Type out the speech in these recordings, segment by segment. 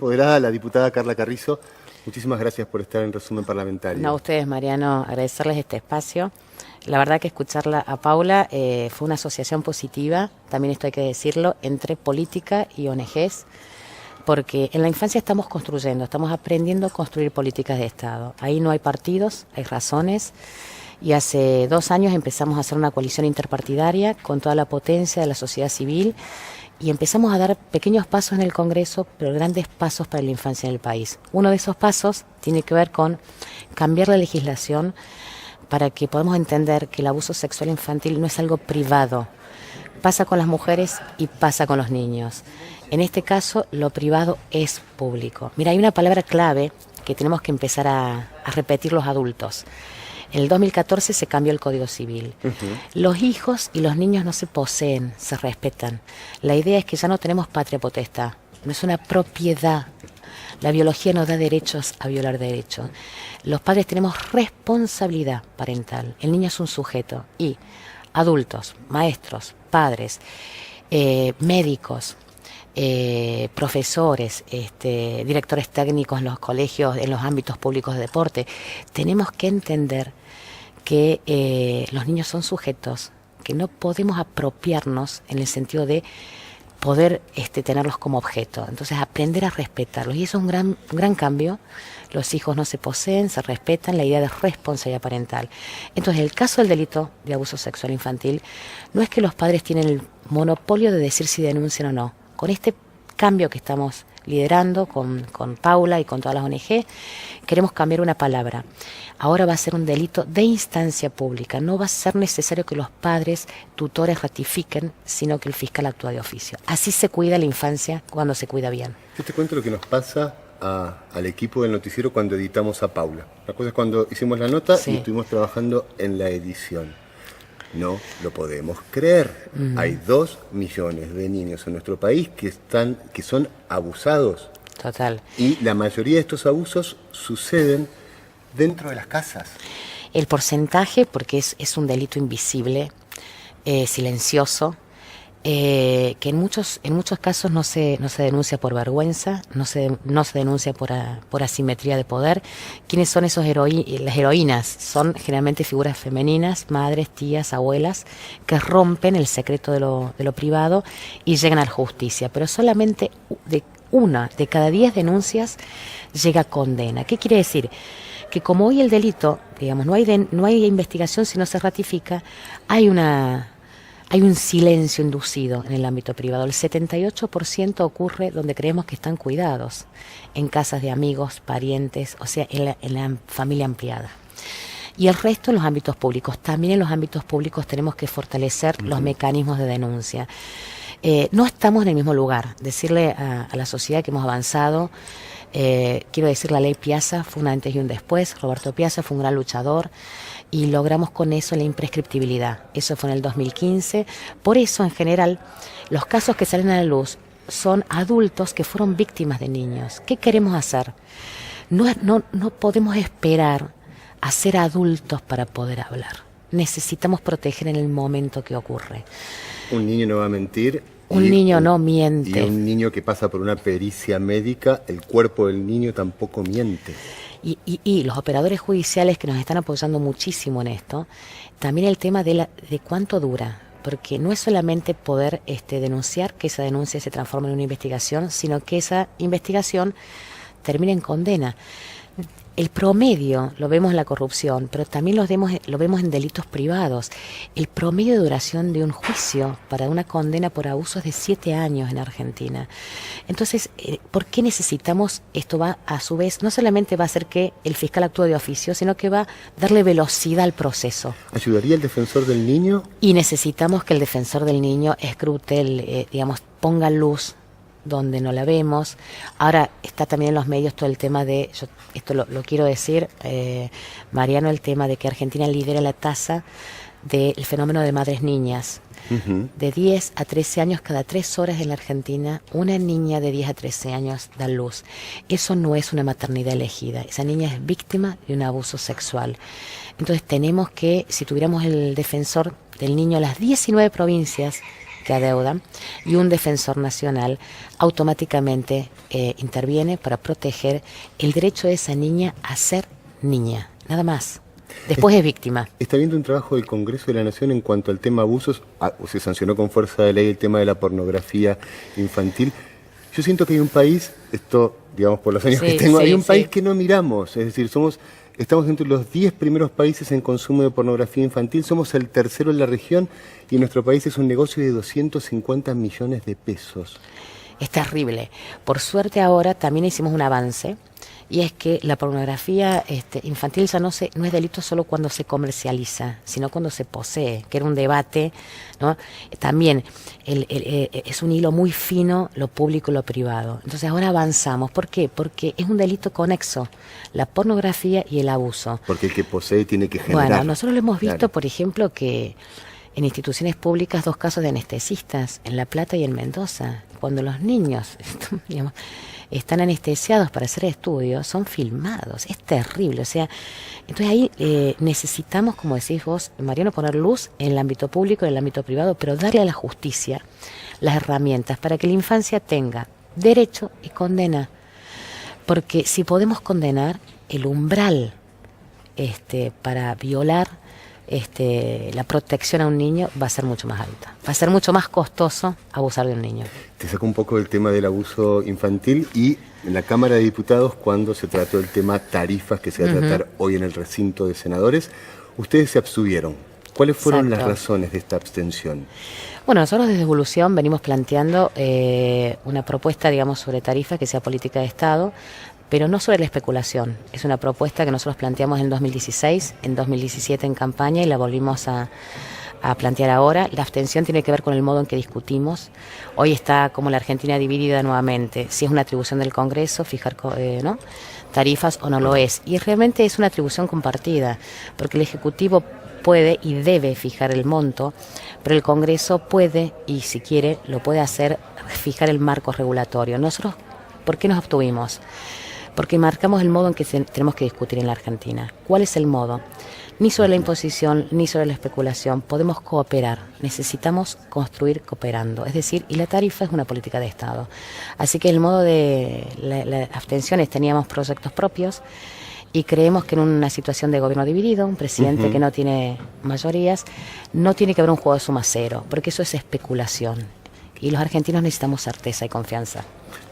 Empoderada, la diputada Carla Carrizo. Muchísimas gracias por estar en Resumen Parlamentario. No, a ustedes, Mariano, agradecerles este espacio. La verdad que escucharla a Paula fue una asociación positiva, también esto hay que decirlo, entre política y ONGs, porque en la infancia estamos construyendo, estamos aprendiendo a construir políticas de Estado. Ahí no hay partidos, hay razones. Y hace 2 años empezamos a hacer una coalición interpartidaria con toda la potencia de la sociedad civil y empezamos a dar pequeños pasos en el Congreso, pero grandes pasos para la infancia en el país. Uno de esos pasos tiene que ver con cambiar la legislación para que podamos entender que el abuso sexual infantil no es algo privado. Pasa con las mujeres y pasa con los niños. En este caso, lo privado es público. Mira, hay una palabra clave que tenemos que empezar a repetir los adultos. En el 2014 se cambió el Código Civil. Los hijos y los niños no se poseen, se respetan. La idea es que ya no tenemos patria potestad, no es una propiedad. La biología no da derechos a violar derechos. Los padres tenemos responsabilidad parental. El niño es un sujeto y adultos, maestros, padres, médicos, profesores, directores técnicos en los colegios, en los ámbitos públicos de deporte, tenemos que entender que los niños son sujetos, que no podemos apropiarnos en el sentido de poder tenerlos como objeto. Entonces aprender a respetarlos, y eso es un gran cambio. Los hijos no se poseen, se respetan, la idea de responsabilidad parental. Entonces el caso del delito de abuso sexual infantil no es que los padres tienen el monopolio de decir si denuncian o no. Con este cambio que estamos liderando con Paula y con todas las ONG, queremos cambiar una palabra. Ahora va a ser un delito de instancia pública. No va a ser necesario que los padres, tutores ratifiquen, sino que el fiscal actúa de oficio. Así se cuida la infancia cuando se cuida bien. Yo te cuento lo que nos pasa al equipo del noticiero cuando editamos a Paula. La cosa es cuando hicimos la nota y estuvimos trabajando en la edición. No lo podemos creer. Hay 2 millones de niños en nuestro país que son abusados. Total. Y la mayoría de estos abusos suceden dentro de las casas. El porcentaje, porque es un delito invisible, silencioso, que en muchos casos no se denuncia por vergüenza, no se denuncia por asimetría de poder. ¿Quiénes son las heroínas? Son generalmente figuras femeninas, madres, tías, abuelas, que rompen el secreto de lo privado y llegan a la justicia, pero solamente una de cada 10 denuncias llega a condena. ¿Qué quiere decir? Que como hoy el delito, digamos, no hay investigación si no se ratifica, hay un silencio inducido en el ámbito privado. El 78% ocurre donde creemos que están cuidados, en casas de amigos, parientes, o sea, en la familia ampliada. Y el resto en los ámbitos públicos. También en los ámbitos públicos tenemos que fortalecer los mecanismos de denuncia. No estamos en el mismo lugar. Decirle a la sociedad que hemos avanzado, quiero decir, la ley Piazza fue un antes y un después. Roberto Piazza fue un gran luchador y logramos con eso la imprescriptibilidad. Eso fue en el 2015. Por eso, en general, los casos que salen a la luz son adultos que fueron víctimas de niños. ¿Qué queremos hacer? No podemos esperar a ser adultos para poder hablar. Necesitamos proteger en el momento que ocurre. Un niño no va a mentir. Un niño no miente. Y un niño que pasa por una pericia médica, el cuerpo del niño tampoco miente. Y los operadores judiciales que nos están apoyando muchísimo en esto, también el tema de cuánto dura, porque no es solamente poder denunciar, que esa denuncia se transforme en una investigación, sino que esa investigación termine en condena. El promedio lo vemos en la corrupción, pero también lo vemos en delitos privados. El promedio de duración de un juicio para una condena por abuso es de 7 años en Argentina. Entonces, ¿por qué necesitamos? Esto va, a su vez, no solamente va a hacer que el fiscal actúe de oficio, sino que va a darle velocidad al proceso. ¿Ayudaría el defensor del niño? Y necesitamos que el defensor del niño escrute, ponga luz donde no la vemos. Ahora está también en los medios todo el tema de, esto lo quiero decir, Mariano, el tema de que Argentina lidera la tasa del fenómeno de madres niñas. De 10 a 13 años, cada 3 horas en la Argentina, una niña de 10 a 13 años da luz. Eso no es una maternidad elegida, esa niña es víctima de un abuso sexual. Entonces tenemos que, si tuviéramos el defensor del niño en las 19 provincias que adeudan, y un defensor nacional automáticamente interviene para proteger el derecho de esa niña a ser niña, nada más. Después es víctima. Está viendo un trabajo del Congreso de la Nación en cuanto al tema abusos. Se sancionó con fuerza de ley el tema de la pornografía infantil. Yo siento que hay un país, esto, digamos, por los años que tengo, hay un país que no miramos. Es decir, estamos entre los 10 primeros países en consumo de pornografía infantil, somos el tercero en la región y nuestro país es un negocio de 250 millones de pesos. Es terrible. Por suerte ahora también hicimos un avance, y es que la pornografía infantil ya no es delito solo cuando se comercializa, sino cuando se posee, que era un debate, ¿no? También es un hilo muy fino lo público y lo privado. Entonces ahora avanzamos. ¿Por qué? Porque es un delito conexo, la pornografía y el abuso. Porque el que posee tiene que generar. Bueno, nosotros lo hemos visto, por ejemplo, que en instituciones públicas 2 casos de anestesistas, en La Plata y en Mendoza, cuando los niños, digamos, están anestesiados para hacer estudios, son filmados, es terrible, o sea, entonces ahí necesitamos, como decís vos, Mariano, poner luz en el ámbito público y en el ámbito privado, pero darle a la justicia las herramientas para que la infancia tenga derecho y condena, porque si podemos condenar, el umbral para violar la protección a un niño va a ser mucho más alta. Va a ser mucho más costoso abusar de un niño. Te saco un poco del tema del abuso infantil y en la Cámara de Diputados, cuando se trató el tema tarifas que se va a tratar hoy en el recinto de senadores, ustedes se abstuvieron. ¿Cuáles fueron las razones de esta abstención? Bueno, nosotros desde Evolución venimos planteando una propuesta, digamos, sobre tarifas que sea política de Estado, pero no sobre la especulación. Es una propuesta que nosotros planteamos en 2016, en 2017 en campaña y la volvimos a plantear ahora. La abstención tiene que ver con el modo en que discutimos. Hoy está como la Argentina dividida nuevamente, si es una atribución del Congreso fijar ¿no? tarifas o no lo es. Y realmente es una atribución compartida, porque el Ejecutivo puede y debe fijar el monto, pero el Congreso puede, y si quiere, lo puede hacer, fijar el marco regulatorio. Nosotros, ¿por qué nos abstuvimos? Porque marcamos el modo en que tenemos que discutir en la Argentina. ¿Cuál es el modo? Ni sobre la imposición, ni sobre la especulación. Podemos cooperar. Necesitamos construir cooperando. Es decir, y la tarifa es una política de Estado. Así que el modo de la abstención es, teníamos proyectos propios y creemos que en una situación de gobierno dividido, un presidente que no tiene mayorías, no tiene que haber un juego de suma cero, porque eso es especulación. Y los argentinos necesitamos certeza y confianza.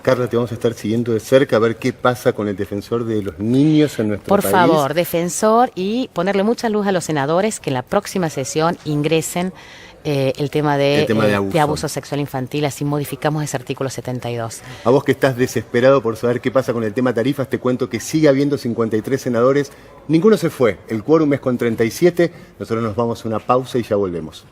Carla, te vamos a estar siguiendo de cerca a ver qué pasa con el defensor de los niños en nuestro país. Por favor, defensor, y ponerle mucha luz a los senadores que en la próxima sesión ingresen el tema de abuso sexual infantil, así modificamos ese artículo 72. A vos que estás desesperado por saber qué pasa con el tema tarifas, te cuento que sigue habiendo 53 senadores, ninguno se fue, el quórum es con 37, nosotros nos vamos a una pausa y ya volvemos.